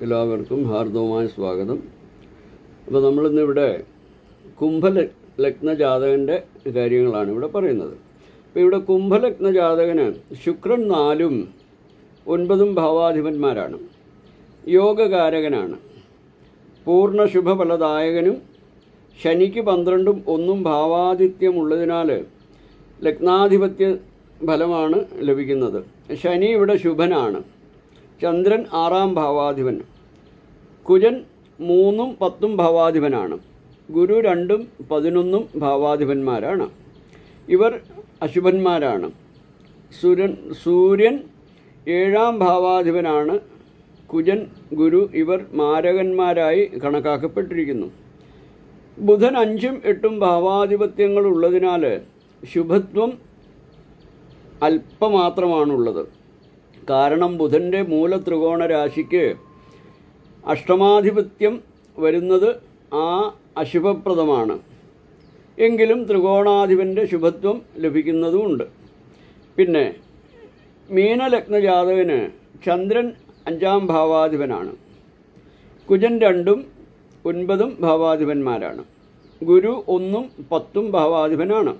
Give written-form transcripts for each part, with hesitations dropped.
എല്ലാവർക്കും ഹാർദവമായ സ്വാഗതം. അപ്പോൾ നമ്മളിന്നിവിടെ കുംഭലഗ്ന ജാതകൻ്റെ കാര്യങ്ങളാണ് ഇവിടെ പറയുന്നത്. അപ്പോൾ ഇവിടെ കുംഭലഗ്ന ജാതകന് ശുക്രൻ 4ഉം 9ഉം ഭാവാധിപന്മാരാണ്. യോഗകാരകനാണ്. പൂർണ്ണ ശുഭഫലദായകനും ശനിക്ക് 12ഉം 1ഉം ഭാവാദിത്യമുള്ളതിനാൽ ലഗ്നാധിപത്യ ഫലമാണ് ലഭിക്കുന്നത്. ശനി ഇവിടെ ശുഭനാണ്. ചന്ദ്രൻ 6ാം ഭാവാധിപൻ. കുജൻ 3ഉം 10ഉം ഭാവാധിപനാണ്. ഗുരു 2ഉം 11ഉം ഭാവാധിപന്മാരാണ്. ഇവർ അശുഭന്മാരാണ്. സൂര്യൻ 7ാം ഭാവാധിപനാണ്. കുജൻ, ഗുരു ഇവർ മാരകന്മാരായി കണക്കാക്കപ്പെട്ടിരിക്കുന്നു. ബുധൻ 5ഉം 8ഉം ഭാവാധിപത്യങ്ങളുള്ളതിനാൽ ശുഭത്വം അല്പമാത്രമാണുള്ളത്. കാരണം ബുധൻ്റെ മൂലത്രികോണ രാശിക്ക് അഷ്ടമാധിപത്യം വരുന്നത് ആ അശുഭപ്രദമാണ്. എങ്കിലും ത്രികോണാധിപൻ്റെ ശുഭത്വം ലഭിക്കുന്നതുമുണ്ട്. പിന്നെ മീനലഗ്ന ജാതകന് ചന്ദ്രൻ 5ാം ഭാവാധിപനാണ്. കുജൻ 2ഉം 9ഉം ഭാവാധിപന്മാരാണ്. ഗുരു 1ഉം 10ഉം ഭാവാധിപനാണ്.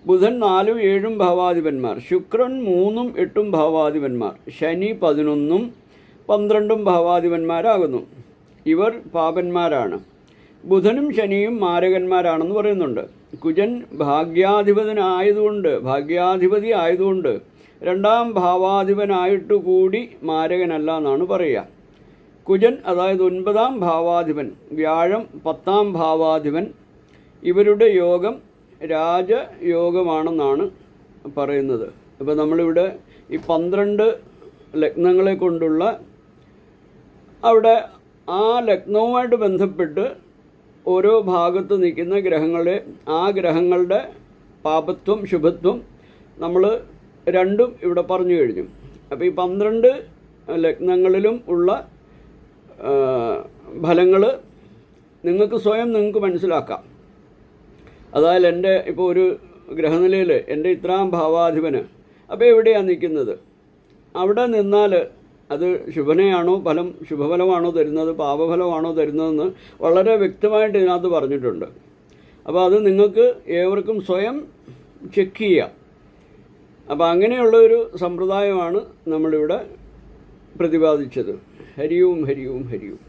ബുധൻ 4ഉം 7ഉം ഭാവാധിപന്മാർ. ശുക്രൻ 3ഉം 8ഉം ഭാവാധിപന്മാർ. ശനി 11ഉം 12ഉം ഭാവാധിപന്മാരാകുന്നു. ഇവർ പാപന്മാരാണ്. ബുധനും ശനിയും മാരകന്മാരാണെന്ന് പറയുന്നുണ്ട്. കുജൻ ഭാഗ്യാധിപതി ആയതുകൊണ്ട് 2ാം ഭാവാധിപനായിട്ട് കൂടി മാരകനല്ല എന്നാണ് പറയുക. കുജൻ അതായത് 9ാം ഭാവാധിപൻ, വ്യാഴം 10ാം ഭാവാധിപൻ. ഇവരുടെ യോഗം രാജയോഗമാണെന്നാണ് പറയുന്നത്. അപ്പോൾ നമ്മളിവിടെ ഈ 12 ലഗ്നങ്ങളെ കൊണ്ടുള്ള അവിടെ ആ ലഗ്നവുമായിട്ട് ബന്ധപ്പെട്ട് ഓരോ ഭാഗത്ത് നിൽക്കുന്ന ആ ഗ്രഹങ്ങളുടെ പാപത്വം ശുഭത്വം നമ്മൾ രണ്ടും ഇവിടെ പറഞ്ഞു കഴിഞ്ഞു. അപ്പോൾ ഈ 12 ലഗ്നങ്ങളിലും ഉള്ള ഫലങ്ങൾ നിങ്ങൾക്ക് മനസ്സിലാക്കാം. അതായത് എൻ്റെ ഇപ്പോൾ ഒരു ഗ്രഹനിലയിൽ എൻ്റെ ഇത്രാം ഭാവാധിപന് അപ്പോൾ എവിടെയാണ് നിൽക്കുന്നത്, അവിടെ നിന്നാൽ അത് ശുഭഫലമാണോ തരുന്നത്, പാപഫലമാണോ തരുന്നതെന്ന് വളരെ വ്യക്തമായിട്ട് ഇതിനകത്ത് പറഞ്ഞിട്ടുണ്ട്. അപ്പോൾ അത് നിങ്ങൾക്ക് ഏവർക്കും സ്വയം ചെക്ക് ചെയ്യാം. അപ്പോൾ അങ്ങനെയുള്ള ഒരു സമ്പ്രദായമാണ് നമ്മളിവിടെ പ്രതിപാദിച്ചത്. ഹരിയും ഹരിയും ഹരിയും.